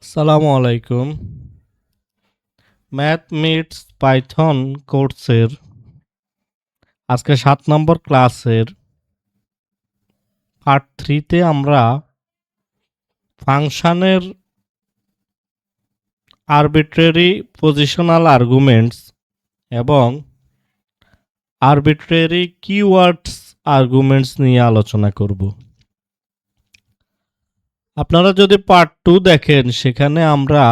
আসসালামু আলাইকুম। Math meets Python কোর্সের আজকে ৭ নম্বর ক্লাসের পার্ট 3 আমরা ফাংশনের আরবিট্রারি পজিশনাল আর্গুমেন্টস এবং আরবিট্রারি কিওয়ার্ডস আর্গুমেন্টস নিয়ে আলোচনা করব। আপনারা যদি পার্ট 2 দেখেন সেখানে আমরা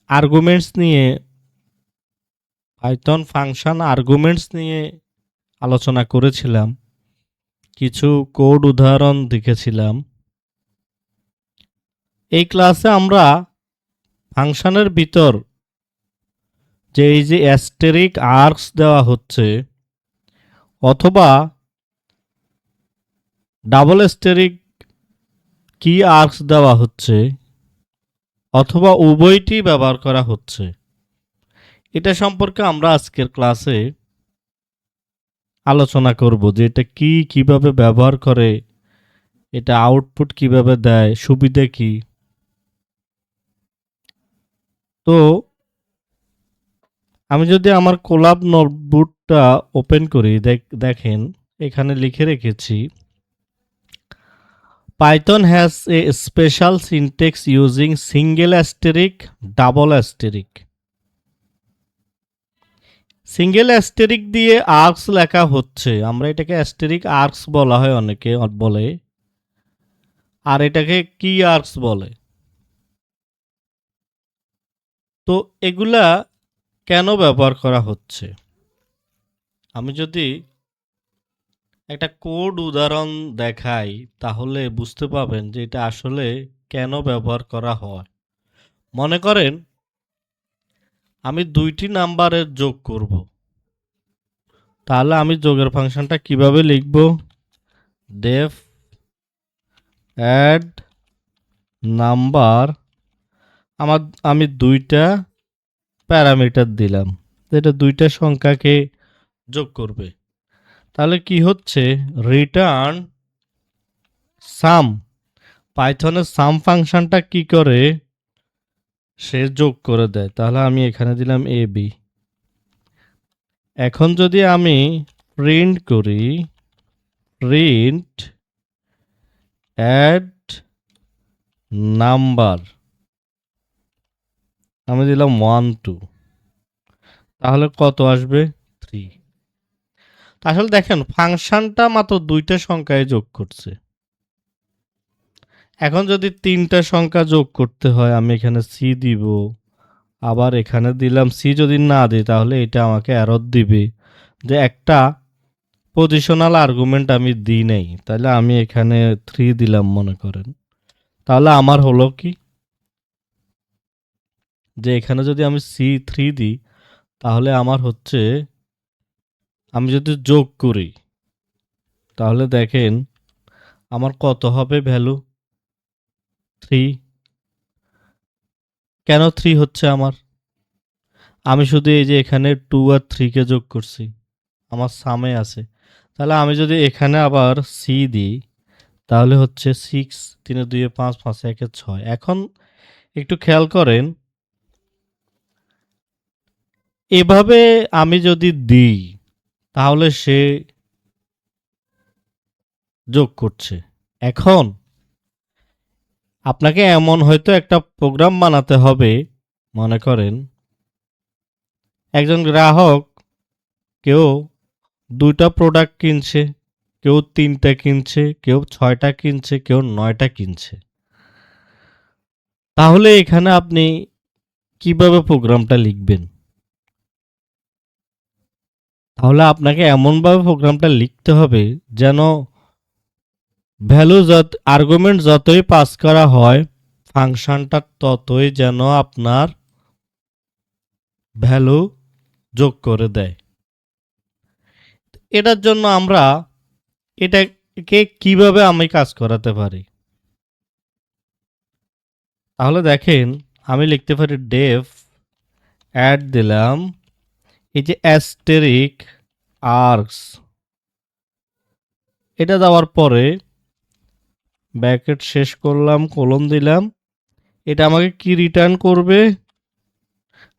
আর্গুমেন্টস নিয়ে পাইথন ফাংশন আর্গুমেন্টস নিয়ে আলোচনা করেছিলাম, কিছু কোড উদাহরণ দেখেছিলাম। এই ক্লাসে আমরা ফাংশনের ভিতর যে এই যে অ্যাস্টেরিক আর্কস দেওয়া হচ্ছে অথবা ডাবল অ্যাস্টেরিক কি আর্কস দেওয়া হচ্ছে অথবা উভয়টি ব্যবহার করা হচ্ছে, এটা সম্পর্কে আমরা আজকের ক্লাসে আলোচনা করব যে এটা কি, কিভাবে ব্যবহার করে, এটা আউটপুট কিভাবে দেয়, সুবিধা কি। তো আমি যদি আমার কোলাব নোটবুকটা ওপেন করি, দেখেন এখানে লিখে রেখেছি Python has a special syntax using single asterisk, double asterisk. Single অ্যাস্টেরিক দিয়ে আর্কস লেখা হচ্ছে, আমরা এটাকে অ্যাস্টেরিক আর্কস বলা হয়, অনেকে বলে, আর এটাকে কি আর্কস বলে। তো এগুলা কেন ব্যবহার করা হচ্ছে, আমি যদি একটা কোড উদাহরণ দেখাই তাহলে বুঝতে পাবেন যে এটা আসলে কেন ব্যবহার করা হয়। মনে করেন আমি 2টি নাম্বারের যোগ করব, তাহলে আমি যোগের ফাংশনটা কিভাবে লিখব? ডেফ অ্যাড নাম্বার, আমি 2টা প্যারামিটার দিলাম, এটা 2টা সংখ্যাকে যোগ করবে। তাহলে কি হচ্ছে? রিটার্ন সাম। পাইথনের সাম ফাংশনটা কি করে? সে যোগ করে দেয়। তাহলে আমি এখানে দিলাম এ বি। এখন যদি আমি প্রিন্ট করি, প্রিন্ট অ্যাড নাম্বার, আমি দিলাম 1 2, তাহলে কত আসবে? 3। আসলে দেখেন ফাংশনটা মাত্র 2টা সংখ্যায় যোগ করছে। এখন যদি 3টা সংখ্যা যোগ করতে হয় আমি এখানে সি দিব, আবার এখানে দিলাম সি। যদি না দিই তাহলে এটা আমাকে এরর দিবে যে একটা পজিশনাল আর্গুমেন্ট আমি দিই নাই। তাহলে আমি এখানে 3 দিলাম মনে করেন, তাহলে আমার হলো কি যে এখানে যদি আমি C3 দিই তাহলে আমার হচ্ছে, আমি যদি যোগ করি তাহলে দেখেন আমার কত হবে ভ্যালু? 3। কেন 3 হচ্ছে আমার? আমি শুধু এই যে এখানে 2 আর 3 কে যোগ করছি, আমার সামে আছে। তাহলে আমি যদি এখানে আবার সি দিই তাহলে হচ্ছে 6, 3 2 5, 5 1 6। এখন একটু খেয়াল করেন, এভাবে আমি যদি দিই তাহলে সে যোগ করছে। এখন আপনাকে এমন হয়তো একটা প্রোগ্রাম বানাতে হবে, মনে করেন একজন গ্রাহক কেউ 2টা প্রোডাক্ট কিনছে, কেউ 3টা কিনছে, কেউ 6টা কিনছে, কেউ 9টা কিনছে। তাহলে এখানে আপনি কিভাবে প্রোগ্রামটা লিখবেন? তাহলে আপনাকে এমনভাবে প্রোগ্রামটা লিখতে হবে যেন ভ্যালু আর্গুমেন্ট যতই পাস করা হয় ফাংশনটা ততই যেন আপনার ভ্যালু যোগ করে দেয়। এটার জন্য আমরা এটাকে কিভাবে আমি কাজ করাতে পারি? তাহলে দেখেন আমি লিখতে পারি ডেফ অ্যাড দিলাম এই যে অ্যাস্টেরিক আর্কস, এটা দেওয়ার পরে ব্র্যাকেট শেষ করলাম, কোলন দিলাম, এটা আমাকে কি রিটার্ন করবে?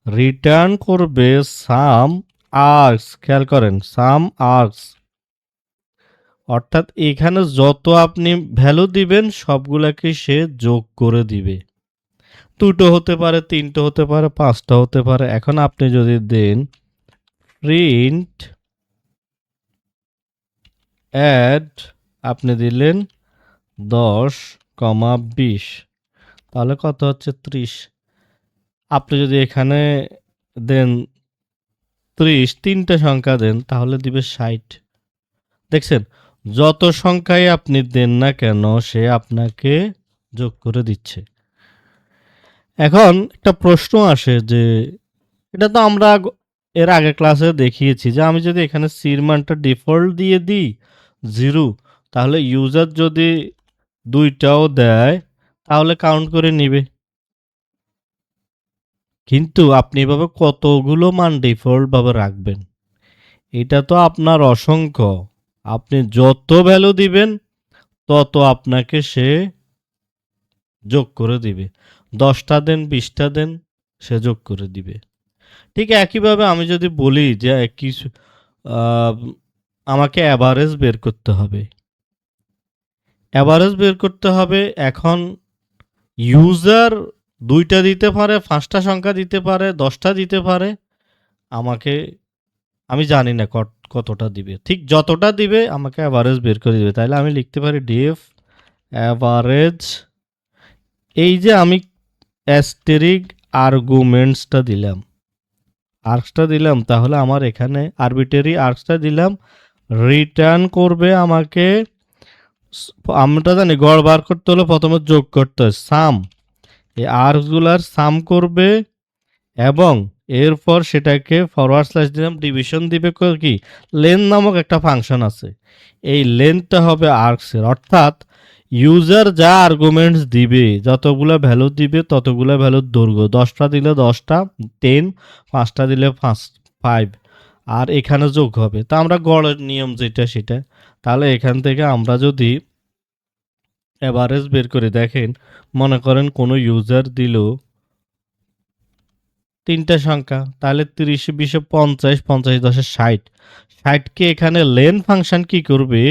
রিটার্ন করবে সাম আর্কস। খেয়াল করেন, সাম আর্কস, অর্থাৎ এখানে যত আপনি ভ্যালু দিবেন সবগুলাকে সে যোগ করে দিবে। 2টো হতে পারে, 3টো হতে পারে, 5টা হতে পারে। এখন আপনি যদি দেন প্রিন্ট অ্যাড, আপনি দিলেন 10,20, তাহলে কত হচ্ছে? 30। আপনি যদি এখানে দেন 30, 3টে সংখ্যা দেন, তাহলে দিবে 60। দেখছেন, যত সংখ্যাই আপনি দেন না কেন সে আপনাকে যোগ করে দিচ্ছে। এখন একটা প্রশ্ন আসে যে এটা তো আমরা এর আগে ক্লাসে দেখিয়েছি যে আমি যদি এখানে সির মানটা ডিফল্ট দিয়ে দিই 0, তাহলে ইউজার যদি 2টাও দেয় তাহলে কাউন্ট করে নিবে। কিন্তু আপনি এভাবে কতগুলো মান ডিফল্ট ভাবে রাখবেন? এটা তো আপনার অসংখ্য। আপনি যত ভ্যালু দিবেন তত আপনাকে সে যোগ করে দিবে। 10টা দেন, 20টা দেন, সে যোগ করে দিবে। ঠিক একইভাবে আমি যদি বলি যে কিছু আমাকে অ্যাভারেজ বের করতে হবে। অ্যাভারেজ বের করতে হবে। এখন ইউজার 2টা দিতে পারে, 5টা সংখ্যা দিতে পারে, 10টা দিতে পারে। আমাকে, আমি জানি না কতটা দিবে। ঠিক যতটা দিবে আমাকে অ্যাভারেজ বের করে দিবে। তাহলে আমি লিখতে পারি ডিএফ অ্যাভারেজ। এই যে আমি অ্যাস্টেরিক আর্গুমেন্টসটা দিলাম, আর্কসটা দিলাম, তাহলে আমার এখানে আরবিটারি আর্কসটা দিলাম, রিটার্ন করবে আমাকে। আমরা জানি গড় বার করতে হলে প্রথমে যোগ করতে হয়, সাম। এই আর্কসগুলার সাম করবে এবং এরপর সেটাকে ফরওয়ার্ড স্ল্যাশ দিলাম, ডিভিশন দিবে কি লেন নামক একটা ফাংশন আছে। এই লেনটা হবে আর্কসের, অর্থাৎ ইউজার যা আর্গুমেন্টস দিবে, যতগুলো ভ্যালু দিবে ততগুলো ভ্যালুর দৈর্ঘ্য। 10টা দিলে 10টা 10, 5টা দিলে 5, আর এখানে যোগ হবে। তা আমরা গড়ের নিয়ম যেটা সেটা। তাহলে এখান থেকে আমরা যদি অ্যাভারেজ বের করে দেখেন, মনে করেন কোনো ইউজার দিল 3টা সংখ্যা, তাহলে 30, 20, 50, 50, 10, 60। 60কে এখানে লেন ফাংশন কি করবে?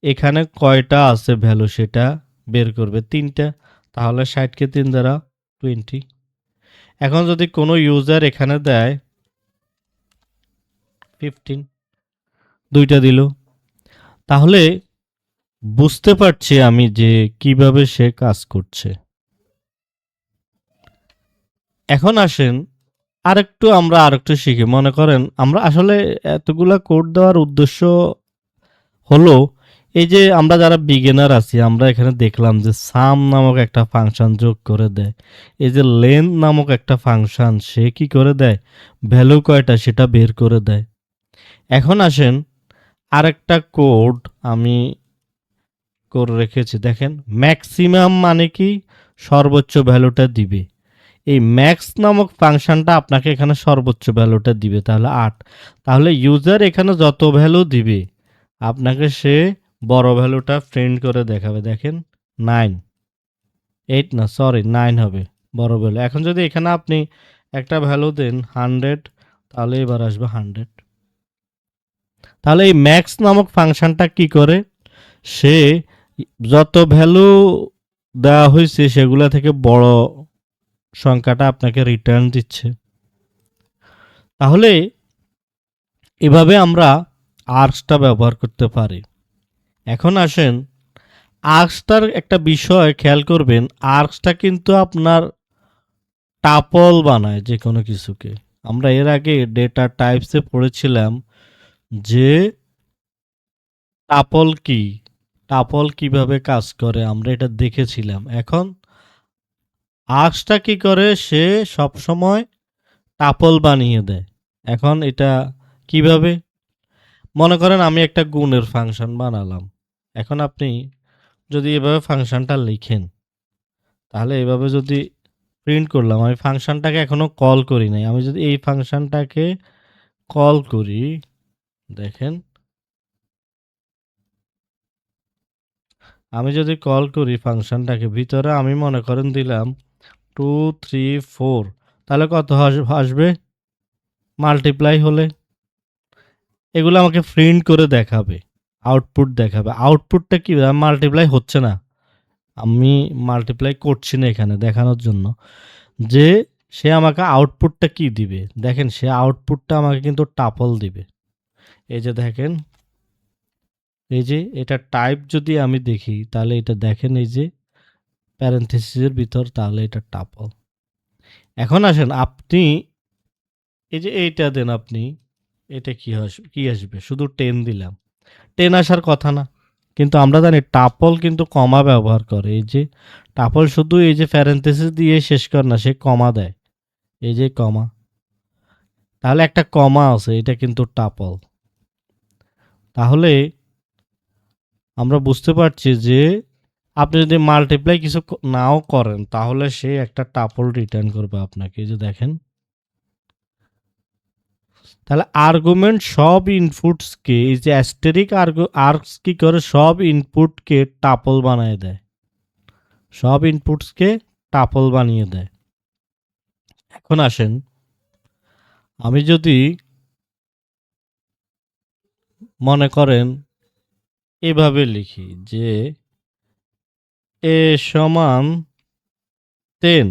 এখানে কয়টা আছে ভ্যালু সেটা বের করবে, 3টা। তাহলে 60কে 3 দ্বারা 20। এখন যদি কোনো ইউজার এখানে দেয় 15, 2টা দিল, তাহলে বুঝতে পারছি আমি যে কিভাবে সে কাজ করছে। এখন আসেন আরেকটু শিখি। মনে করেন আমরা আসলে এতগুলা কোড দেওয়ার উদ্দেশ্য হলো এই যে আমরা যারা বিগিনার আছি, আমরা এখানে দেখলাম যে সাম নামক একটা ফাংশন যোগ করে দেয়। এই যে লেন নামক একটা ফাংশন, সে কি করে দেয়? ভ্যালু কয়টা সেটা বের করে দেয়। এখন আসেন আরেকটা কোড আমি করে রেখেছি, দেখেন ম্যাক্সিমাম মানে কি সর্বোচ্চ ভ্যালুটা দিবে। এই ম্যাক্স নামক ফাংশনটা আপনাকে এখানে সর্বোচ্চ ভ্যালুটা দিবে, তাহলে 8। তাহলে ইউজার এখানে যত ভ্যালু দিবে আপনাকে সে বড় ভ্যালুটা প্রিন্ট করে দেখাবে। দেখেন 9, 8 না, সরি 9 হবে বড় ভ্যালু। এখন যদি এখানে আপনি একটা ভ্যালু দেন 100, তাহলে এবার আসবে 100। তাহলে এই ম্যাক্স নামক ফাংশনটা কি করে? সে যত ভ্যালু দেওয়া হয়েছে সেগুলা থেকে বড় সংখ্যাটা আপনাকে রিটার্ন দিচ্ছে। তাহলে এভাবে আমরা আর্কসটা ব্যবহার করতে পারি। এখন আসেন আর্কসটার একটা বিষয় খেয়াল করবেন, আর্কসটা কিন্তু আপনার টাপল বানায় যে কোনো কিছুকে। আমরা এর আগে ডেটা টাইপসে পড়েছিলাম যে টাপল কিভাবে কাজ করে, আমরা এটা দেখেছিলাম। এখন আর্কসটা কি করে? সে সবসময় টাপল বানিয়ে দেয়। এখন এটা কিভাবে? মনে করেন আমি একটা গুণের ফাংশন বানালাম। এখন আপনি যদি এভাবে ফাংশনটা লিখেন, তাহলে এভাবে যদি প্রিন্ট করলাম, আমি ফাংশনটাকে এখনো কল করি নাই। আমি যদি এই ফাংশনটাকে কল করি, দেখেন আমি যদি কল করি ফাংশনটাকে, ভিতরে আমি মনে করেন দিলাম 2 3 4 তাহলে কত আসবে মাল্টিপ্লাই হলে এগুলো আমাকে প্রিন্ট করে দেখাবে আউটপুট দেখাবে আউটপুটটা কি মাল্টিপ্লাই হচ্ছে না আমি মাল্টিপ্লাই করছি না এখানে দেখানোর জন্য যে সে আমাকে আউটপুটটা কি দিবে দেখেন সে আউটপুটটা আমাকে কিন্তু টাপল দিবে এই যে দেখেন এই যে এটা টাইপ যদি আমি দেখি তাহলে এটা দেখেন এই যে প্যারেনথেসিসের ভিতর তাহলে এটা টাপল এখন আসেন আপনি এই যে এইটা দেন আপনি এটা কি আসবে শুধু 10 দিলাম 10 আসার কথা না কিন্তু আমরা জানি টাপল কিন্তু কমা ব্যবহার করে এই যে টাপল শুধু এই যে প্যারেনথেসিস দিয়ে শেষ করে না সে কমা দেয় এই যে কমা তাহলে একটা কমা আছে এটা কিন্তু টাপল তাহলে আমরা বুঝতে পারছি যে আপনি যদি মাল্টিপ্লাই কিছু নাও করেন তাহলে সে একটা টাপল রিটার্ন করবে আপনাকে এই যে দেখেন তাহলে আর্গুমেন্ট সব ইনপুটসকে এই যে অ্যাস্টেরিক আর্কস কি করে সব ইনপুটকে টাপল বানিয়ে দেয় সব ইনপুটসকে টাপল বানিয়ে দেয় এখন আসেন আমি যদি মনে করেন এভাবে লিখি যে এ সমান 10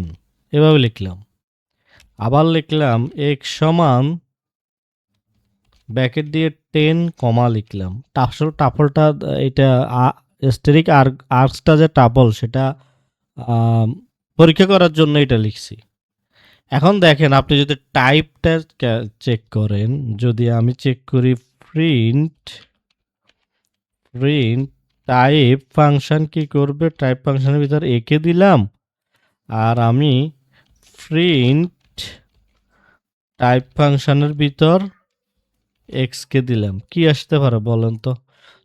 এভাবে লিখলাম আবার লিখলাম x সমান ব্র্যাকেট দিয়ে 10 কমা লিখলাম আসলে টাপলটা এটা অ্যাস্টেরিক আর্কসটা যে টাপল সেটা পরীক্ষা করার জন্য এটা লিখছি এখন দেখেন আপনি যদি টাইপটা চেক করেন যদি আমি চেক করি প্রিন্ট টাইপ ফাংশন কি করবে টাইপ ফাংশনের ভিতর একে দিলাম আর আমি প্রিন্ট টাইপ ফাংশনের ভিতর এক্স কে দিলাম কি আসতে পারে বলেন তো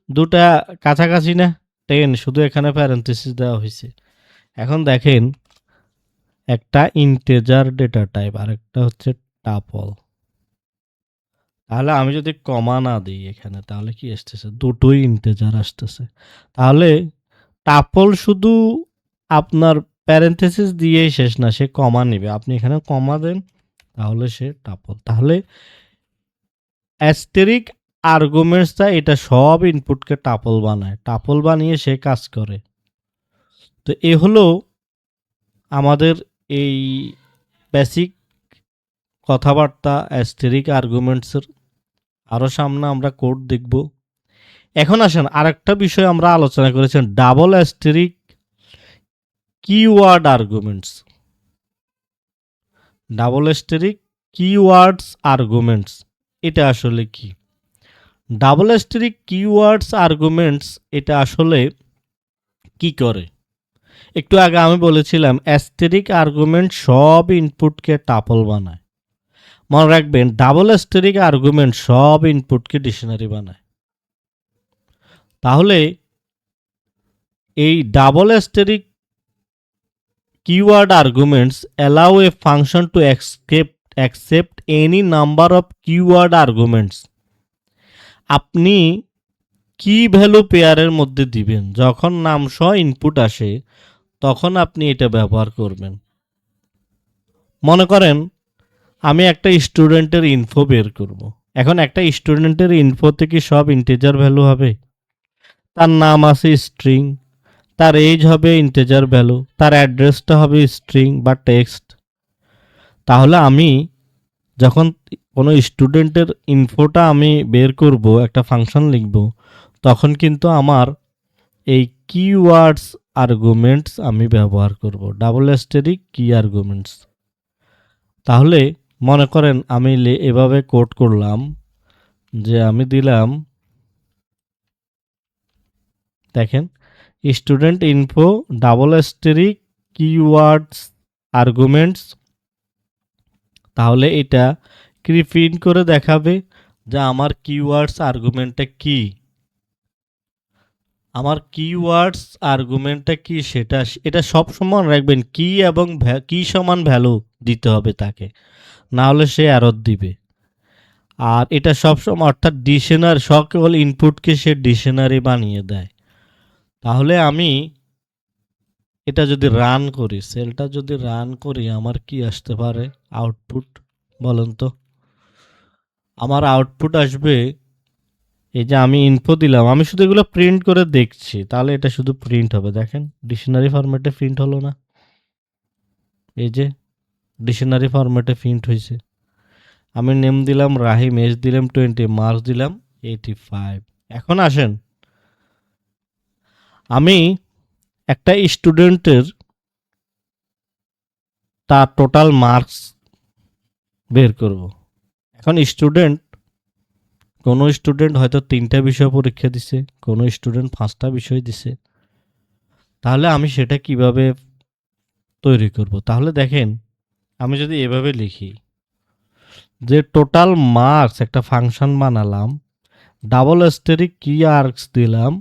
দুটা কাছাকাছি না 10 শুধু এখানে প্যারেনথেসিস দেওয়া হয়েছে এখন দেখেন একটা ইন্টিজার ডেটা টাইপ আর একটা হচ্ছে টাপল তাহলে আমি যদি কমা না দিই এখানে তাহলে কি আসতেছে দুটোই ইন্টিজার আসতেছে তাহলে টাপল শুধু আপনার প্যারেনথেসিস দিয়েই শেষ না সে কমা নেবে আপনি এখানে কমা দেন তাহলে সে টাপল তাহলে অ্যাস্টেরিক আর্গুমেন্টসটা এটা সব ইনপুটকে টাপল বানায় টাপল বানিয়ে সে কাজ করে তো এ হলো আমাদের এই বেসিক কথাবার্তা অ্যাস্টেরিক আর্গুমেন্টসের আরও সামনে আমরা কোড দেখব এখন আসেন আরেকটা বিষয় আমরা আলোচনা করেছেন double অ্যাস্টেরিক keyword arguments double অ্যাস্টেরিক keywords arguments এটা আসলে কি ডাবল অ্যাস্টেরিক কিওয়ার্ডস আর্গুমেন্টস এটা আসলে কি করে একটু আগে আমি বলেছিলাম অ্যাস্টেরিক আর্গুমেন্ট সব ইনপুটকে টাপল বানায় মনে রাখবেন ডাবল অ্যাস্টেরিক আর্গুমেন্ট সব ইনপুটকে ডিকশনারি বানায় তাহলে এই double অ্যাস্টেরিক keyword arguments allow a function to accept any number of keyword arguments আপনি কি ভ্যালু পেয়ারের মধ্যে দিবেন যখন নাম সহ ইনপুট আসে তখন আপনি এটা ব্যবহার করবেন মনে করেন আমি একটা স্টুডেন্টের ইনফো বের করব এখন একটা স্টুডেন্টের ইনফোতে কি সব ইন্টিজার ভ্যালু হবে তার নাম আছে স্ট্রিং তার এজ হবে ইন্টিজার ভ্যালু তার অ্যাড্রেসটা হবে স্ট্রিং বা টেক্সট তাহলে আমি যখন কোনো স্টুডেন্টের ইনফোটা আমি বের করব একটা ফাংশন লিখব তখন কিন্তু আমার এই কিওয়ার্ডস আর্গুমেন্টস আমি ব্যবহার করব ডাবল অ্যাস্টেরিক কি আর্গুমেন্টস তাহলে মনে করেন আমি এভাবে কোড করলাম যে আমি দিলাম দেখেন student info double অ্যাস্টেরিক keywords arguments তাহলে এটা প্রিন্ট করে দেখাবে যে আমার কিওয়ার্ডস আর্গুমেন্টটা কি আমার কিওয়ার্ডস আর্গুমেন্টটা কি সেটা এটা সব সময় রাখবেন কি এবং কি সমান ভ্যালু দিতে হবে তাকে না হলে সে এরর দিবে আর এটা সবসময় অর্থাৎ ডিকশনারি সকল ইনপুটকে সে ডিকশনারি বানিয়ে দেয় তাহলে আমি এটা যদি রান করি, সেলটা যদি রান করি, আমার কি আসতে পারে আউটপুট বলেন তো? আমার আউটপুট আসবে, এই যে আমি ইনফো দিলাম, আমি শুধু এগুলো প্রিন্ট করে দেখছি, তাহলে এটা শুধু প্রিন্ট হবে। দেখেন ডিকশনারি ফরম্যাটে প্রিন্ট হলো না, এই যে ডিকশনারি ফরম্যাটে প্রিন্ট হয়েছে। আমি নেম দিলাম রাহিম, এজ দিলাম 20, মার্কস দিলাম 85। এখন আসেন, আমি একটা স্টুডেন্টের তার টোটাল মার্কস বের করব। এখন কোনো স্টুডেন্ট হয়তো 3টা বিষয় পরীক্ষা দিছে, কোনো স্টুডেন্ট 5টা বিষয় দিছে। তাহলে আমি সেটা কিভাবে তৈরি করব? তাহলে দেখেন, আমি যদি এভাবে লিখি যে টোটাল মার্কস, একটা ফাংশন বানালাম, ডাবল স্টেরিক কি আর্কস দিলাম,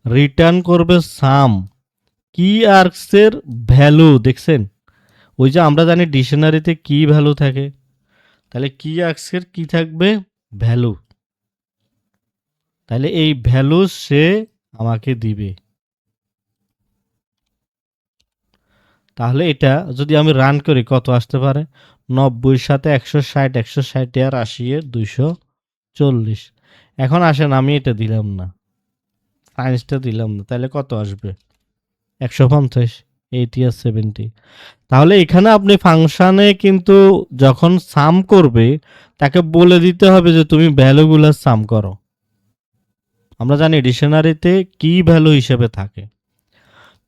রিটার্ন করবে সাম কি আর্কসের ভ্যালু। দেখছেন, ওই যে আমরা জানি ডিকশনারিতে কি ভ্যালু থাকে, তাহলে কি আর্কসের কি থাকবে? ভ্যালু। তাহলে এই ভ্যালু সে আমাকে দিবে। তাহলে এটা যদি আমি রান করি, কত আসতে পারে? 90 সাথে 160, 160 আর 80 এর 240। এখন আসেন, আমি এটা দিলাম না, সায়েন্সটা দিলাম না, তাহলে কত আসবে? 150, 80 আর 70। তাহলে এখানে আপনি ফাংশানে কিন্তু যখন সাম করবে, তাকে বলে দিতে হবে যে তুমি ভ্যালুগুলো সাম করো। আমরা জানি ডিকশনারিতে কি ভ্যালু হিসেবে থাকে,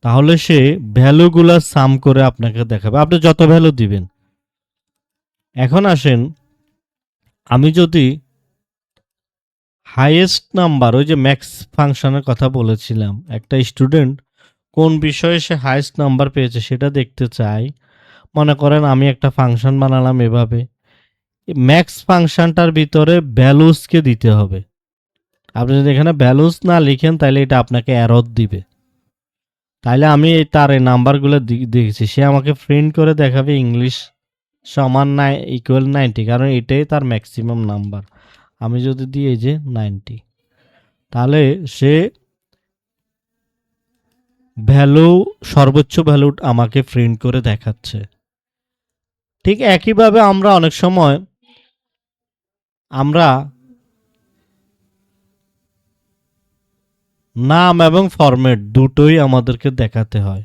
তাহলে সে ভ্যালুগুলা সাম করে আপনাকে দেখাবে, আপনি যত ভ্যালু দিবেন। এখন আসেন, আমি যদি হাইয়েস্ট নাম্বার, ওই যে ম্যাক্স ফাংশনের কথা বলেছিলাম, একটা স্টুডেন্ট কোন বিষয়ে সে হাইয়েস্ট নাম্বার পেয়েছে সেটা দেখতে চাই। মনে করেন আমি একটা ফাংশন বানালাম এভাবে, ম্যাক্স ফাংশনটার ভিতরে ভ্যালুসকে দিতে হবে। আপনি যদি এখানে ভ্যালুস না লিখেন, তাহলে এটা আপনাকে এরর দিবে। তাইলে আমি তার এই নাম্বারগুলো দেখেছি, সে আমাকে প্রিন্ট করে দেখাবে ইংলিশ সমান ইকুয়াল 90, কারণ এটাই তার ম্যাক্সিমাম নাম্বার। আমি যদি দিই এই যে 90, তাহলে সে ভ্যালু, সর্বোচ্চ ভ্যালু আমাকে প্রিন্ট করে দেখাচ্ছে। ঠিক একইভাবে আমরা অনেক সময় আমরা নাম এবং ফরম্যাট দুটোই আমাদেরকে দেখাতে হয়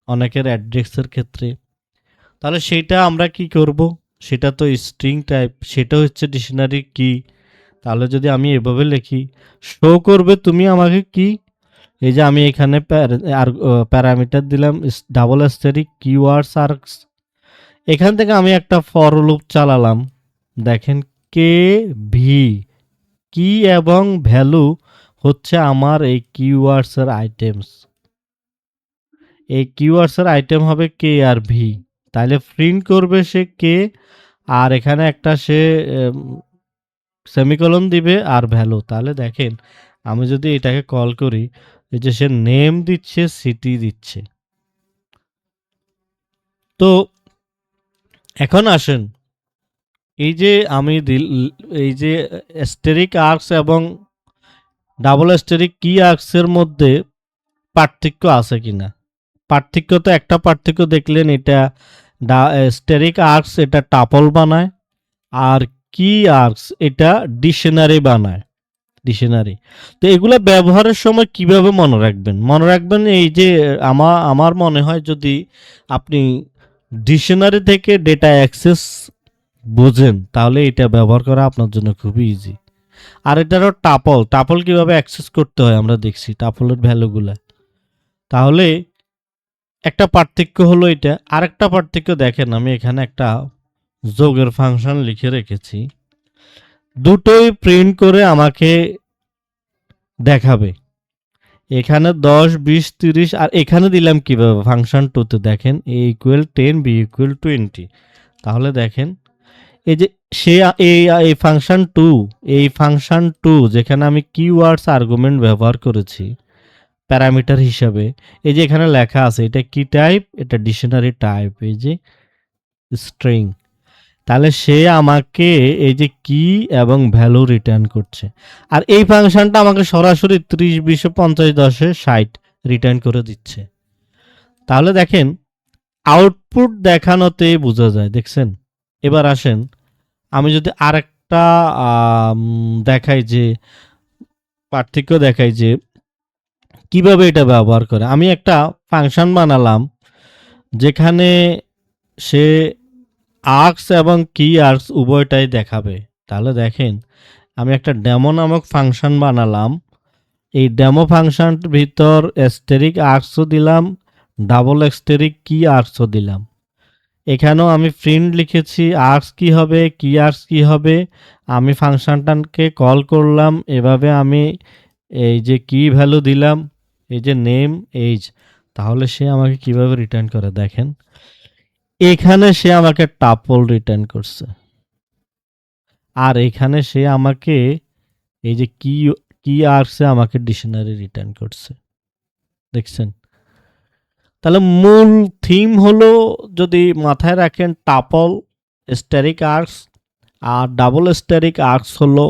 অনেকের অ্যাড্রেসের ক্ষেত্রে। তাহলে সেটা আমরা কি করব? সেটা তো স্ট্রিং টাইপ, সেটা হচ্ছে ডিকশনারি কি। তাহলে যদি আমি এভাবে লিখি, শো করবে তুমি আমাকে কি, এই যে আমি এখানে প্যারামিটার দিলাম ডাবল স্টেরিক কিওয়ার্ডস আর্কস। এখান থেকে আমি একটা ফর লুপ চালালাম, দেখেন কে ভি কি এবং ভ্যালু হচ্ছে আমার এই কিওয়ার্ডসের আইটেমস। এই কিওয়ার্ডসের আইটেম হবে কে আর ভি, তাহলে প্রিন্ট করবে সে কে, আর এখানে একটা সে সেমিকোলন দিবে আর ভ্যালু। তাহলে দেখেন, আমি যদি এটাকে কল করি, এই যে সে নেম দিচ্ছে, সিটি দিচ্ছে। তো এখন আসেন, এই যে আমি এই যে স্টেরিক আর্কস এবং ডাবল স্টেরিক কি আর্কসের মধ্যে পার্থক্য আছে কিনা। পার্থক্য তো একটা পার্থক্য দেখলেন, এটা স্টেরিক আর্কস এটা টাপল বানায়, আর কি আর্কস এটা ডিকশনারি বানায়, ডিকশনারি। তো এগুলো ব্যবহারের সময় কিভাবে মনে রাখবেন? মনে রাখবেন এই যে আমার মনে হয় যদি আপনি ডিকশনারি থেকে ডেটা অ্যাক্সেস বোঝেন, তাহলে এটা ব্যবহার করা আপনার জন্য খুবই ইজি। আর এটারও টাপল, টাপল কিভাবে অ্যাক্সেস করতে হয় আমরা দেখছি, টাপলের ভ্যালুগুলা। তাহলে একটা পার্থক্য হলো এটা। আরেকটা পার্থক্য দেখেন, আমি এখানে একটা যোগের ফাংশন লিখে রেখেছি, দুটোই প্রিন্ট করে আমাকে দেখাবে। এখানে 10, 20, 30, আর এখানে দিলাম কিভাবে ফাংশন 2তে, দেখেন a ইকুয়াল 10, b ইকুয়াল 20। তাহলে দেখেন এই যে সে এই ফাংশন 2 যেখানে আমি কিওয়ার্ডস আর্গুমেন্ট ব্যবহার করেছি প্যারামিটার হিসাবে, এই যে এখানে লেখা আছে এটা কি টাইপ, এটা ডিকশনারি টাইপ, এই যে স্ট্রিং। তাহলে সে আমাকে এই যে কি এবং ভ্যালু রিটার্ন করছে, আর এই ফাংশনটা আমাকে সরাসরি 30, 20, 50, 10, 60 রিটার্ন করে দিচ্ছে। তাহলে দেখেন আউটপুট দেখানোতেই বোঝা যায়, দেখছেন। এবার আসেন আমি যদি আরেকটা দেখাই, যে পার্থক্য দেখাই যে কিভাবে এটা ব্যবহার করে। আমি একটা ফাংশন বানালাম যেখানে সে আর্কস এবং কি আর্কস উভয়টাই দেখাবে। তাহলে দেখেন আমি একটা ডেমো নামক ফাংশন বানালাম। এই ডেমো ফাংশনটির ভিতর অ্যাস্টেরিক আর্কসও দিলাম, ডাবল অ্যাস্টেরিক কি আর্কসও দিলাম। এখানেও আমি প্রিন্ট লিখেছি আর্কস কি হবে, কি আর্কস কি হবে। আমি ফাংশনটাকে কল করলাম, এভাবে আমি এই যে কি ভ্যালু দিলাম, এই যে নেম এইজ, তাহলে সে আমাকে কিভাবে রিটার্ন করে দেখেন। এখানে সে আমাকে টাপল রিটার্ন করছে, আর এখানে সে আমাকে এই যে কি কি আর্কসে আমাকে ডিকশনারি রিটার্ন করছে, দেখছেন। তাহলে মূল থিম হলো, যদি মাথায় রাখেন, টাপল, স্ট্যারিক আর্কস, আর ডাবল স্ট্যারিক আর্কস হলো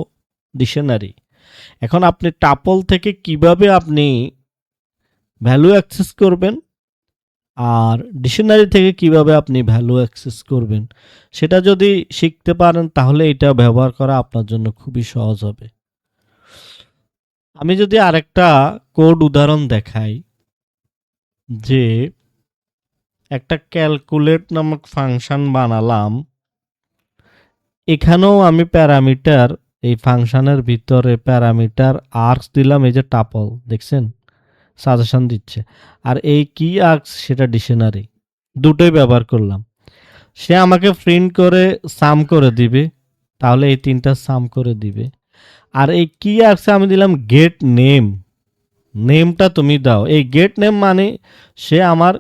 ডিকশনারি। এখন আপনি টাপল থেকে কিভাবে আপনি ভ্যালু অ্যাক্সেস করবেন আর ডিকশনারি থেকে কিভাবে আপনি ভ্যালু অ্যাক্সেস করবেন সেটা যদি শিখতে পারেন, তাহলে এটা ব্যবহার করা আপনার জন্য খুবই সহজ হবে। আমি যদি আরেকটা কোড উদাহরণ দেখাই, যে একটা ক্যালকুলেট নামক ফাংশন বানালাম। এখানেও আমি প্যারামিটার, এই ফাংশনের ভিতরে প্যারামিটার আর্কস দিলাম, এই যে টাপল, দেখছেন সাজেশন দিচ্ছে। আর এই কি আর্কস সেটা ডিকশনারি, দুটোই ব্যবহার করলাম। সে আমাকে প্রিন্ট করে সাম করে দিবে, তাহলে এই তিনটা সাম করে দিবে। আর এই কি আর্কসে আমি দিলাম গেট নেম, নেমটা তুমি দাও। এই গেট নেম মানে সে আমার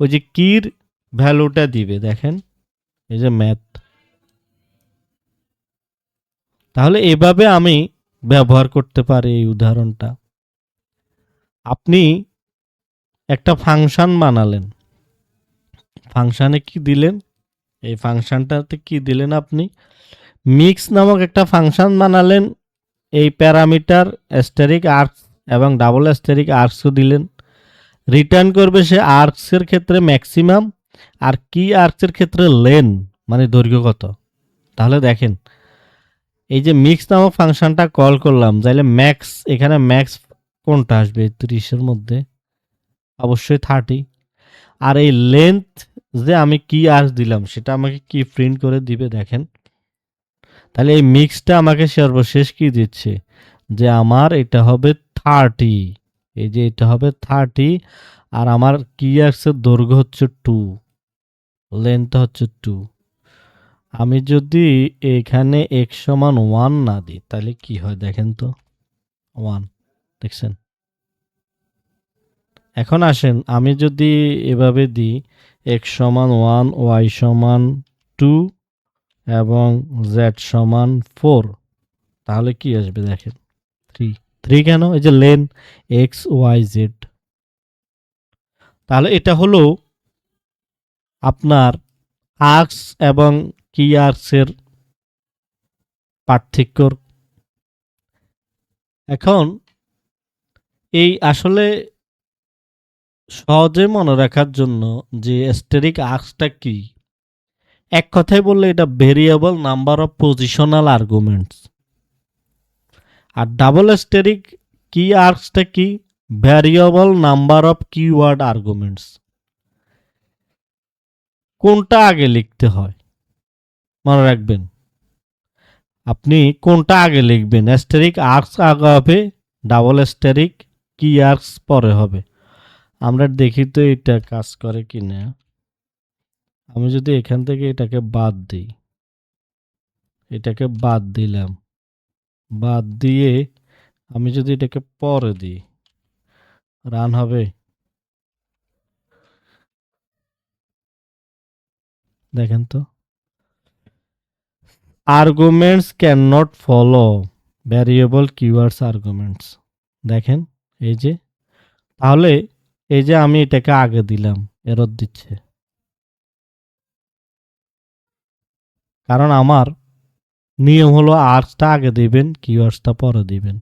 ওই যে কির ভ্যালুটা দিবে, দেখেন এই যে ম্যাথ। তাহলে এভাবে আমি ব্যবহার করতে পারি এই উদাহরণটা। আপনি একটা ফাংশন বানালেন, ফাংশনে কি দিলেন, এই ফাংশনটাতে কি দিলেন, আপনি মিক্স নামক একটা ফাংশন বানালেন। এই প্যারামিটার অ্যাস্টেরিক আর্কস এবং ডাবল অ্যাস্টেরিক আর্কসও দিলেন। রিটার্ন করবে সে আর্কসের ক্ষেত্রে ম্যাক্সিমাম, আর কি আর্কসের ক্ষেত্রে লেন মানে দৈর্ঘ্য কত। তাহলে দেখেন এই যে মিক্স নামক ফাংশনটা কল করলাম, তাহলে ম্যাক্স, এখানে ম্যাক্স কোনটা আসবে 30-এর মধ্যে, অবশ্যই 30। আর এই লেন্থ যে আমি কি আর্কস দিলাম সেটা আমাকে কি প্রিন্ট করে দিবে, দেখেন। তাহলে এই মিক্সটা আমাকে সর্বশেষ কি দিচ্ছে, যে আমার এটা হবে 30, এই যে এটা হবে 30, আর আমার কি আর্কসের দৈর্ঘ্য হচ্ছে 2, লেন্থ হচ্ছে 2। আমি যদি এখানে x সমান 1 না দিই তাহলে কি হয় দেখেন তো, 1, দেখছেন। এখন আসেন আমি যদি এভাবে দিই x সমান 1, y সমান 2 এবং z সমান 4, তাহলে কি আসবে দেখেন 3। 3 কেন, এই যে লেন x y z। তাহলে এটা হলো আপনার আর্কস এবং কি আর্কসের পার্থক্য। এখন এই আসলে সহজে মনে রাখার জন্য যে অ্যাস্টেরিক আর্কসটা কি, এক কথায় বললে এটা variable number of positional arguments. আর ডাবল অ্যাস্টেরিক কি আর্কসটা কি, variable number of keyword arguments. কোনটা আগে লিখতে হয় মনে রাখবেন, আপনি কোনটা আগে লিখবেন, অ্যাস্টেরিক আর্কস আগে হবে, ডাবল অ্যাস্টেরিক কি আর্কস পরে হবে। আমরা দেখি তো এটা কাজ করে কিনা। আমি যদি এখান থেকে এটাকে বাদ দিই, এটাকে বাদ দিলাম, বাদ দিয়ে আমি যদি এটাকে পরে দিই, রান হবে, দেখেন তো। Arguments can not follow variable keywords arguments, দেখেন এই যে। তাহলে এই যে আমি এটাকে আগে দিলাম, এরর দিচ্ছে, কারণ আমার নিয়ম হলো আর্কসটা আগে দিবেন, কিওয়ার্ডসটা পরে দিবেন।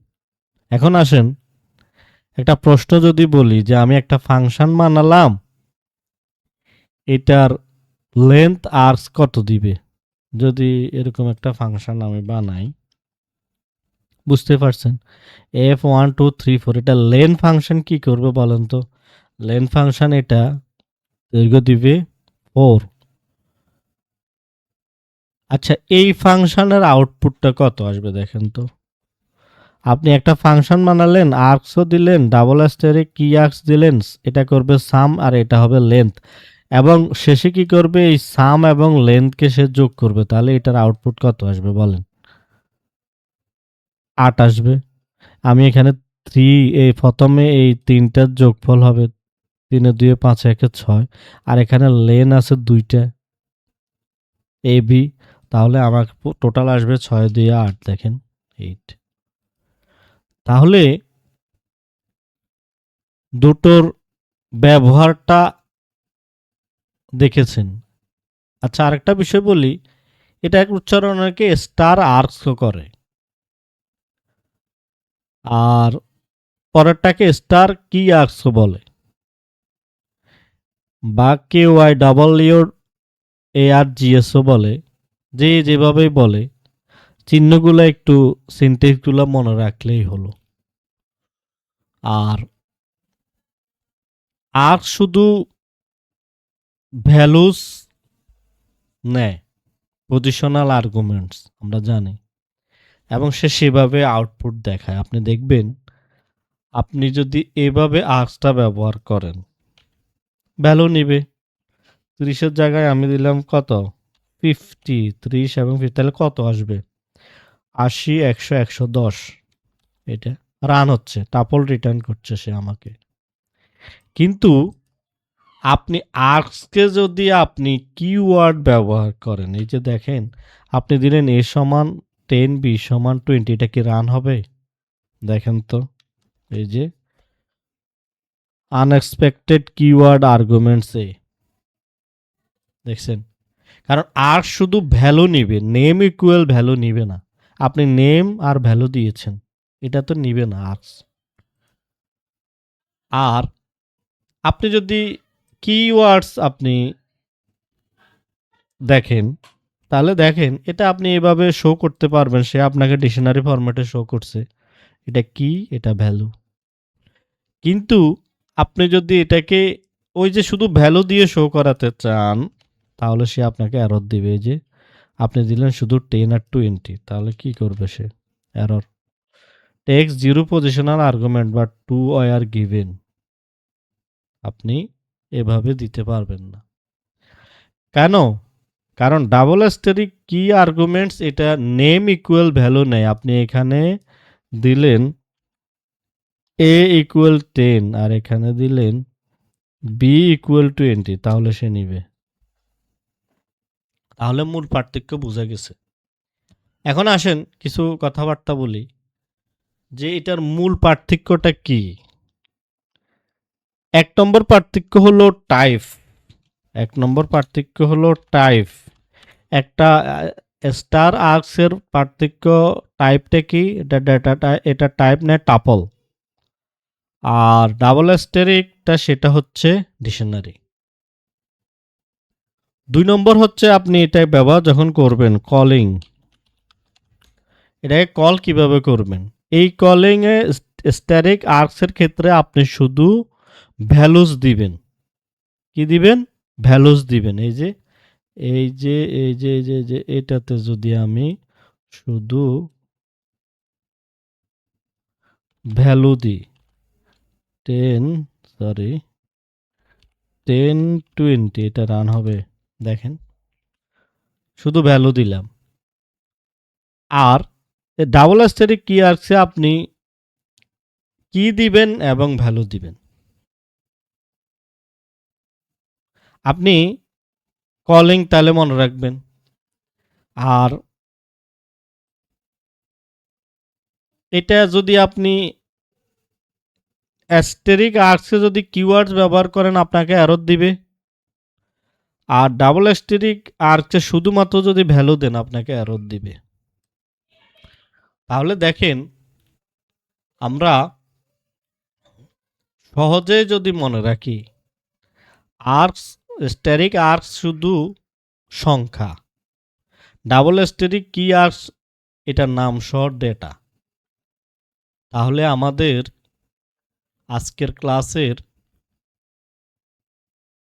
এখন আসেন একটা প্রশ্ন যদি বলি, যে আমি একটা ফাংশন বানালাম, এটার লেন্থ আর্কস কত দিবে। যদি এরকম একটা ফাংশন আমি বানাই, বুঝতে পারছেন, f1 2 3 4, এটা লেন ফাংশন কি করবে বলেন তো। লেন ফাংশন এটা দৈর্ঘ্য দিবে 4। আচ্ছা, এই ফাংশনের আউটপুটটা কত আসবে দেখেন তো। আপনি একটা ফাংশন বানালেন, আর্কসও দিলেন, ডাবল অ্যাস্টেরিক কি আর্কস দিলেন, এটা করবে সাম আর এটা হবে লেন্থ, এবং শেষে কি করবে, এই সাম এবং লেন্থকে সে যোগ করবে, তাহলে এটার আউটপুট কত আসবে বলেন। 8 আসবে। আমি এখানে 3, এই প্রথমে এই তিনটার যোগফল হবে 3 2 5 1 6, আর এখানে লেন আছে 2টা এ বি, তাহলে আমার টোটাল আসবে 6 2 8, দেখেন 8। তাহলে দুটোর ব্যবহারটা দেখেছেন। আচ্ছা, আরেকটা বিষয় বলি, এটা এক উচ্চারণ অনেকে স্টার আর্কস করে, আর পরেরটাকে স্টার কি আর্কস বলে, বা K Y double A R G S O বলে, যে যেভাবেই বলে, চিহ্নগুলো একটু সিনট্যাক্সগুলো মনে রাখলেই হলো। আর আর্কস শুধু ভ্যালুস নেয়, পজিশনাল আর্গুমেন্টস আমরা জানি, এবং সে সেভাবে আউটপুট দেখায়। আপনি দেখবেন, আপনি যদি এভাবে আর্কসটা ব্যবহার করেন, ভ্যালু নিবে 30-এর জায়গায় আমি দিলাম কত 50, 30 এবং 50, তাহলে কত আসবে 80 100 110। এটা রান হচ্ছে, টাপল রিটার্ন করছে সে আমাকে। কিন্তু আপনি আর্কসকে যদি আপনি কিওয়ার্ড ব্যবহার করেন, এই যে দেখেন, আপনি দিলেন a সমান 10, b সমান 20, এটা কি রান হবে দেখেন তো। এই যে আনএক্সপেক্টেড কিওয়ার্ড আর্গুমেন্টস এ, দেখছেন, কারণ আর্কস শুধু ভ্যালু নিবে, নেম ইকুয়াল ভ্যালু নিবে না। আপনি নেম আর ভ্যালু দিয়েছেন, এটা তো নিবে না আর্কস। আর আপনি যদি কিওয়ার্ডস আপনি দেখেন, তাহলে দেখেন এটা আপনি এভাবে শো করতে পারবেন, সে আপনাকে ডিকশনারি ফরম্যাটে শো করছে, এটা কি, এটা ভ্যালু। কিন্তু আপনি যদি এটাকে ওই যে শুধু ভ্যালু দিয়ে শো করাতে চান, তাহলে সে আপনাকে এরর দিবে। এই যে আপনি দিলেন শুধু 10 আর 20, তাহলে কি করবে সে, এরর, টেক্সট 0 পজিশনাল আর্গুমেন্ট বা 2 ওয়ার গিভেন, আপনি এভাবে দিতে পারবেন না। কেন? কারণ ডাবল অ্যাস্টেরিক কি আর্গুমেন্টস এটা নেম ইকুয়াল ভ্যালু নেয়। আপনি এখানে দিলেন a ইকুয়াল 10 আর এখানে দিলেন b ইকুয়াল 20, তাহলে সে নিবে। তাহলে মূল পার্থক্য বোঝা গেছে। এখন আসেন কিছু কথাবার্তা বলি যে এটার মূল পার্থক্যটা কি। 1 নম্বর পার্থক্য হলো টাইপ। 1 নম্বর পার্থক্য হলো টাইপ। একটা স্টার আর্কসের পার্থক্য টাইপটা কি, এটা টাইপ নেয় টাপল, আর ডাবল অ্যাস্টেরিকটা সেটা হচ্ছে ডিকশনারি। 2 নম্বর হচ্ছে আপনি এটা ব্যবহার যখন করবেন কলিং, এটাকে কল কিভাবে করবেন। এই কলিং এ স্ট্যাটিক আর্কসের ক্ষেত্রে আপনি শুধু ভ্যালুস দিবেন। কি দিবেন? ভ্যালুস দিবেন। এই যে এই যে এই যে এই যে এই যে এটাতে যদি আমি শুধু ভ্যালু দিই 10 সরি 10 20, এটা রান হবে, দেখেন শুধু ভ্যালু দিলাম। আর ডাবল অ্যাস্টেরিক কি আর্কসে আপনি কি দিবেন এবং ভ্যালু দিবেন। আপনি কলিং তাহলে মনে রাখবেন। আর এটা যদি আপনি অ্যাস্টেরিক আর্কসে যদি কিওয়ার্ডস ব্যবহার করেন, আপনাকে এরর দিবে। আর ডাবল অ্যাস্টেরিক আর্কসে শুধুমাত্র যদি ভ্যালু দেন, আপনাকে এরর দিবে। তাহলে দেখেন, আমরা সহজে যদি মনে রাখি, আর্কস স্ট্যাটিক আর্কস শুধু সংখ্যা, ডাবল স্ট্যাটিক কি আর্কস এটার নাম সহ ডেটা। তাহলে আমাদের আজকের ক্লাসের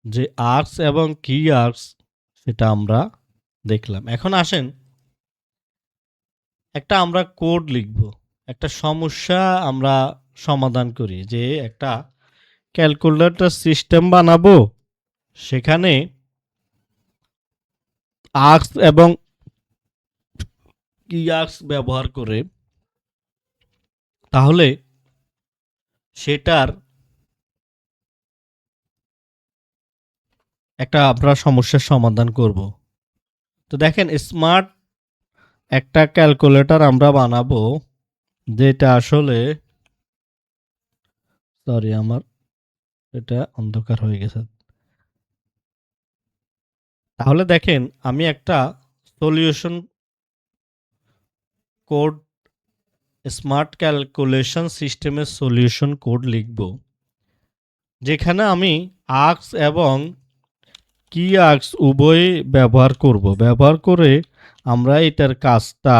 যে আর্কস এবং কি আর্কস সেটা আমরা দেখলাম। এখন আসেন একটা আমরা কোড লিখব, একটা সমস্যা আমরা সমাধান করি, যে একটা ক্যালকুলেটর সিস্টেম বানাবো, সেখানে আর্কস এবং কি আর্কস ব্যবহার করে তাহলে সেটার একটা আমরা সমস্যার সমাধান করব। তো দেখেন, স্মার্ট একটা ক্যালকুলেটর আমরা বানাবো, যেটা আসলে সরি আমার এটা অন্ধকার হয়ে গেছে। তাহলে দেখেন, আমি একটা সলিউশন কোড, স্মার্ট ক্যালকুলেশন সিস্টেমের সলিউশন কোড লিখব, যেখানে আমি আর্কস এবং কি আর্কস উভয় ব্যবহার করব। ব্যবহার করে আমরা এটার কাজটা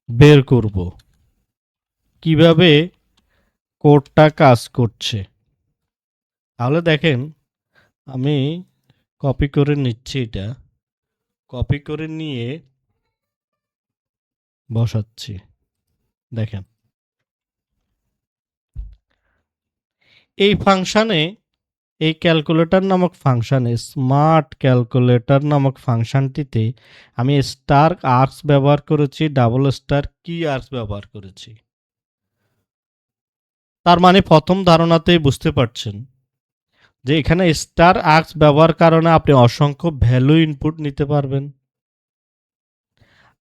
বের করব, কিভাবে কোডটা কাজ করছে। তাহলে দেখেন, আমি কপি করে নিচ্ছি, এটা কপি করে নিয়ে বসাচ্ছি। দেখেন, এই ফাংশানে, এই ক্যালকুলেটর নামক ফাংশানে, স্মার্ট ক্যালকুলেটর নামক ফাংশনটিতে আমি স্টার আর্কস ব্যবহার করেছি, ডাবল স্টার কি আর্কস ব্যবহার করেছি। তার মানে প্রথম ধারণাতেই বুঝতে পারছেন যে এখানে স্টার আর্কস ব্যবহার কারণে আপনি অসংখ্য ভ্যালু ইনপুট নিতে পারবেন,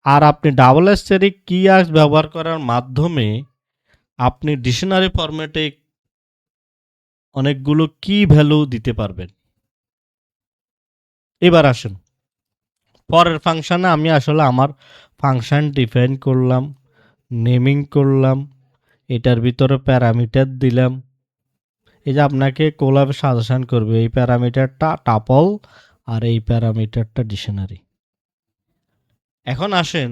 আর আপনি ডাবল স্টারিক কি আর্কস ব্যবহার করার মাধ্যমে আপনি ডিকশনারি ফরম্যাটে অনেকগুলো কি ভ্যালু দিতে পারবেন। এবার আসেন পরের ফাংশনে, আমি আসলে আমার ফাংশন ডিফাইন করলাম, নেমিং করলাম, এটার ভিতরে প্যারামিটার দিলাম। এই যে আপনাকে কোলাব সাজেশন করবে, এই প্যারামিটারটা টাপল আর এই প্যারামিটারটা ডিকশনারি। এখন আসেন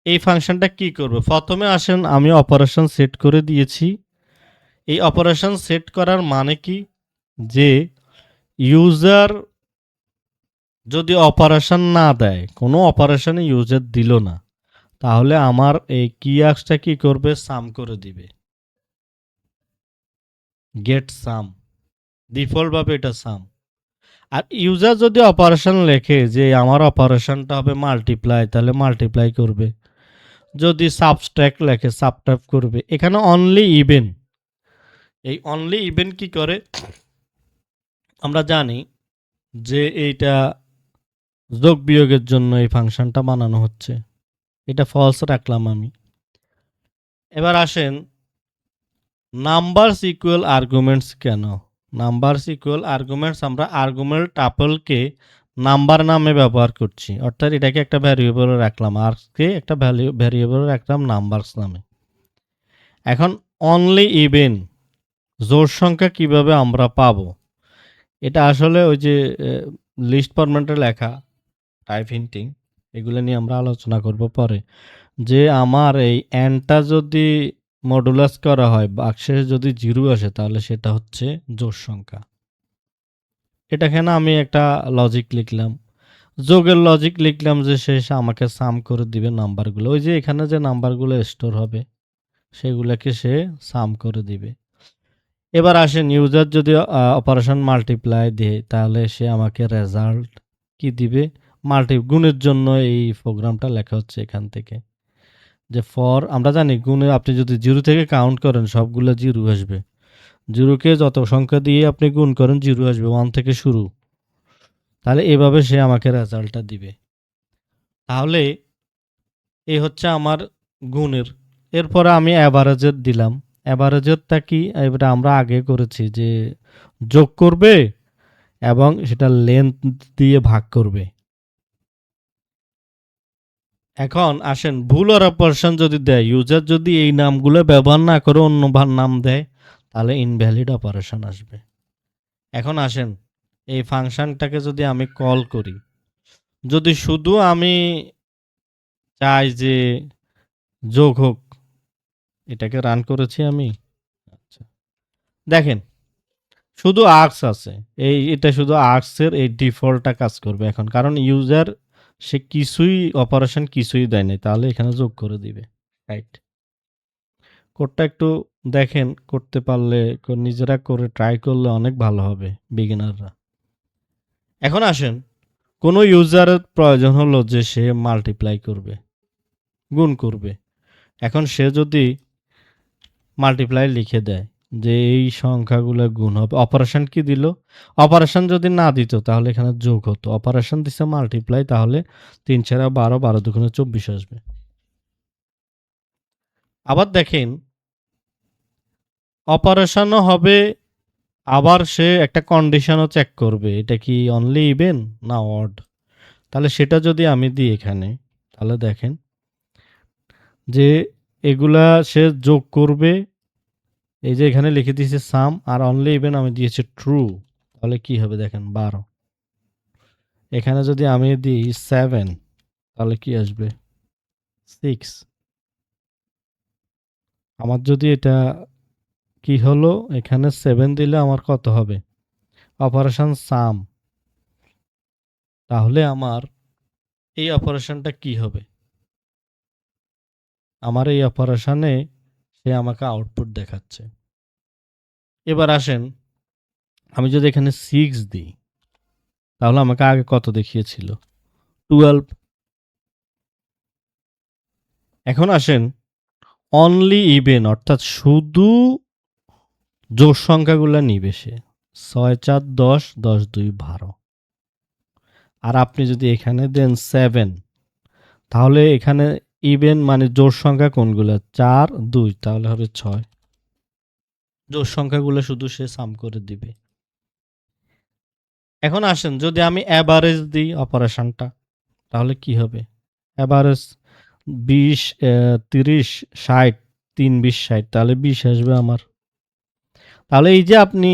এই ফাংশনটা কি করবে। প্রথমে আসেন, আমি অপারেশন সেট করে দিয়েছি। এই অপারেশন সেট করার মানে কি, যে ইউজার যদি অপারেশন না দেয়, কোনো অপারেশনে ইউজার দিল না, তাহলে আমার এই কি আর্কসটা কি করবে, সাম করে দিবে, গেট সাম, ডিফল্টভাবে এটা সাম। আর ইউজার যদি অপারেশন লেখে যে আমার অপারেশনটা হবে মাল্টিপ্লাই, তাহলে মাল্টিপ্লাই করবে। যদি সাবস্ট্রাক্ট লেখে, সাবট্রাক্ট করবে। এখানে অনলি ইভেন, এই অনলি ইভেন কি করে, আমরা জানি যে এইটা যোগ বিয়োগের জন্য এই ফাংশনটা বানানো হচ্ছে, এটা ফলস রাখলাম আমি। এবার আসেন নাম্বারস ইকুয়াল আর্গুমেন্টস কেন। নাম্বারস ইকুয়াল আর্গুমেন্টস, আমরা আর্গুমেন্ট টাপলকে নাম্বার নামে ব্যবহার করছি, অর্থাৎ এটাকে একটা ভ্যারিয়েবল রাখলাম, আর্ককে একটা ভ্যারিয়েবল রাখলাম নাম্বারস নামে। এখন অনলি ইভেন জোড় সংখ্যা কিভাবে আমরা পাবো, এটা আসলে ওই যে লিস্ট ফরম্যাটে লেখা, টাইপ হিন্টিং, এগুলো নিয়ে আমরা আলোচনা করব পরে। যে আমার এই এনটা যদি মডুলাস করা হয়, বাক্সে যদি 0 আসে, তাহলে সেটা হচ্ছে জোড় সংখ্যা। এটাখানে আমি একটা লজিক লিখলাম, যোগের লজিক লিখলাম, যে শেষ আমাকে সাম করে দিবে নাম্বারগুলো। ওই যে এখানে যে নাম্বারগুলো স্টোর হবে সেগুলোকে সে সাম করে দিবে। এবার আসেন, ইউজার যদি অপারেশন মাল্টিপ্লাই দেয়, তাহলে সে আমাকে রেজাল্ট কি দিবে, গুণের জন্য এই প্রোগ্রামটা লেখা হচ্ছে এখান থেকে। যে ফর, আমরা জানি গুণে আপনি যদি 0 থেকে কাউন্ট করেন সবগুলো 0 আসবে, 0কে যত সংখ্যা দিয়ে আপনি গুণ করেন 0 আসবে, 1 থেকে শুরু। তাহলে এভাবে সে আমাকে রেজাল্টটা দিবে। তাহলে এই হচ্ছে আমার গুণের। এরপরে আমি অ্যাভারেজের দিলাম। অ্যাভারেজেরটা কি, এবারে আমরা আগে করেছি যে যোগ করবে এবং সেটা লেন্থ দিয়ে ভাগ করবে। এখন আসেন, ভুল আর অপারেশন যদি দেয়, ইউজার যদি এই নামগুলো ব্যবহার না করে অন্য নাম দেয়, তাহলে ইনভ্যালিড অপারেশন আসবে। এখন আসেন এই ফাংশনটাকে যদি আমি কল করি, যদি শুধু আমি চাই যে যোগ হোক, এটাকে রান করেছি আমি। আচ্ছা, দেখেন শুধু আর্কস আছে, এটা শুধু আর্কসের এই ডিফল্টটা কাজ করবে এখন, কারণ ইউজার সে কিছুই অপারেশন কিছুই দেয় নাই, তাহলে এখানে যোগ করে দিবে। রাইট, কোডটা একটু দেখেন, করতে পারলে নিজেরা করে ট্রাই করলে অনেক ভালো হবে বিগিনাররা। এখন আসেন, কোনো ইউজারের প্রয়োজন হলো যে সে মাল্টিপ্লাই করবে, গুণ করবে। এখন সে যদি মাল্টিপ্লাই লিখে দেয় যে এই সংখ্যাগুলো গুণ হবে, অপারেশন কি দিল, অপারেশন যদি না দিত তাহলে এখানে যোগ হতো, অপারেশন দিছে মাল্টিপ্লাই, তাহলে 3 4 12, 12 দুগুণে 24 আসবে। আবার দেখেন অপারেশনও হবে, আবার সে একটা কন্ডিশনও চেক করবে, এটা কি অনলি ইভেন না অড। তাহলে সেটা যদি আমি দিই এখানে, তাহলে দেখেন যে এগুলা সে যোগ করবে। এই যে এখানে লিখে দিয়েছে সাম, আর অনলি ইভেন আমি দিয়েছি ট্রু, তাহলে কি হবে দেখেন 12। এখানে যদি আমি দিই 7, তাহলে কি আসবে 6। আমার যদি এটা কি হলো, এখানে 7 দিলে আমার কত হবে, অপারেশন সাম, তাহলে আমার এই অপারেশনটা কি হবে, আমার এই অপারেশনে সে আমাকে আউটপুট দেখাচ্ছে। এবার আসেন, আমি যদি এখানে 6 দিই, তাহলে আমাকে আগে কত দেখিয়েছিল, 12। এখন আসেন অনলি ইভেন, অর্থাৎ শুধু জোড় সংখ্যাগুলো নিবে সে, 6 4 10, 10 2 12। আর আপনি যদি এখানে দেন 7, তাহলে এখানে ইভেন মানে জোড় সংখ্যা কোনগুলো, 4 2, তাহলে হবে 6। জোড় সংখ্যাগুলো শুধু সে সাম করে দিবে। এখন আসেন যদি আমি অ্যাভারেজ দিই অপারেশনটা, তাহলে কি হবে, অ্যাভারেজ 20 30 60, 3 20 60, তাহলে 20 আসবে আমার। তাহলে এই যে আপনি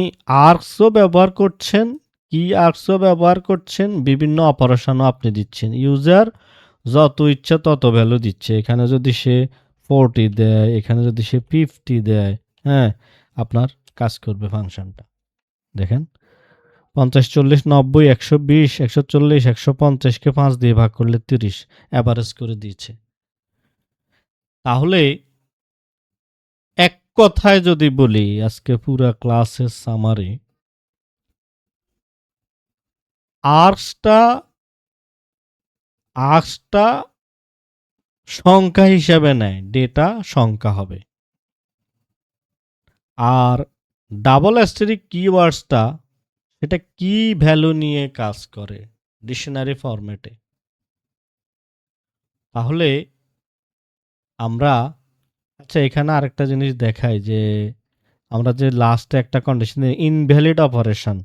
আর্কসও ব্যবহার করছেন, কি আর্কসও ব্যবহার করছেন, বিভিন্ন অপারেশনও আপনি দিচ্ছেন, ইউজার যত ইচ্ছা তত ভ্যালু দিচ্ছে। এখানে যদি সে 40 দেয়, এখানে যদি সে 50 দেয়, হ্যাঁ, আপনার কাজ করবে ফাংশনটা। দেখেন 50 40 90 120 140 150-কে 5 দিয়ে ভাগ করলে 30, অ্যাভারেজ করে দিয়েছে। তাহলে এক কথায় যদি বলি, আজকে পুরা ক্লাসের সামারি, আর্কসটা আর্কসটা সংখ্যা হিসাবে নেয়, ডেটা সংখ্যা হবে। আর ডাবল অ্যাস্টেরিক কিওয়ার্ডসটা সেটা কি ভ্যালু নিয়ে কাজ করে, ডিকশনারি ফরম্যাটে। তাহলে আমরা, আচ্ছা এখানে আরেকটা জিনিস দেখাই যে আমরা যে লাস্টে একটা কন্ডিশন, ইনভ্যালিড অপারেশন,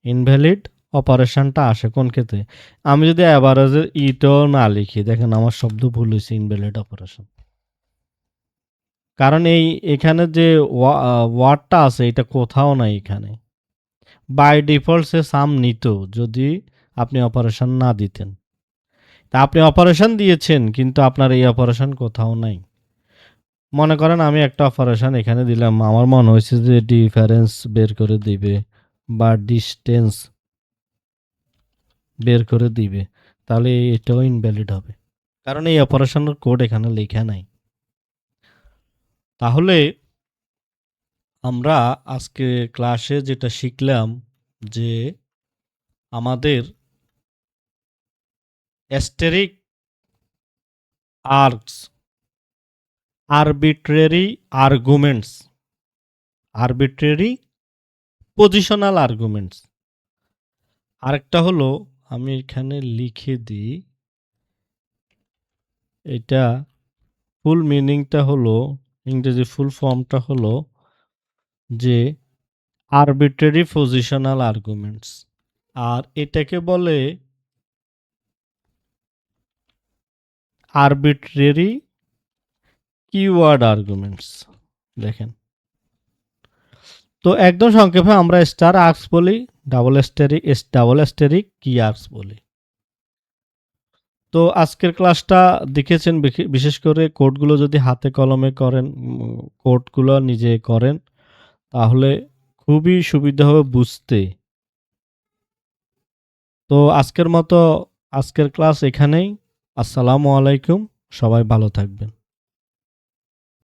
ইনভ্যালিড অপারেশনটা আসে কোন ক্ষেত্রে, আমি যদি অ্যাভারেজের ইটাও না লিখি, দেখেন আমার শব্দ ভুল হয়েছে, ইনভ্যালিড অপারেশন। কারণ এখানে যে ওয়ার্ডটা আছে এটা কোথাও নাই এখানে, বাই ডিফল্ট সে সাম নিত যদি আপনি অপারেশন না দিতেন। তা আপনি অপারেশন দিয়েছেন কিন্তু আপনার এই অপারেশন কোথাও নাই। মনে করেন আমি একটা অপারেশন এখানে দিলাম, আমার মনে হয়েছে যে ডিফারেন্স বের করে দিবে বা ডিস্টেন্স বের করে দিবে, তাহলে এটাও ইনভ্যালিড হবে, কারণ এই অপারেশনের কোড এখানে লেখা নাই। তাহলে আমরা আজকে ক্লাসে যেটা শিখলাম যে আমাদের অ্যাস্টেরিক arcs, arbitrary arguments, arbitrary positional arguments. আরেকটা হলো, আমি এখানে লিখে দিই, এটা ফুল মিনিংটা হলো, ইংরেজি ফুল ফর্মটা হলো যে আরবিট্রারি পজিশনাল আর্গুমেন্টস, আর এটাকে বলে আরবিট্রারি কিওয়ার্ড আর্গুমেন্টস। দেখেন তো একদম সংক্ষেপে আমরা স্টার আর্কস বলি, ডাবল অ্যাস্টেরিক কি আর্কস বলি। তো আজকের ক্লাসটা দেখেছেন, বিশেষ করে কোডগুলো যদি হাতে কলমে করেন, কোডগুলো নিজে করেন, তাহলে খুবই সুবিধা হবে বুঝতে। তো আজকের মতো আজকের ক্লাস এখানেই। আসসালামু আলাইকুম, সবাই ভালো থাকবেন।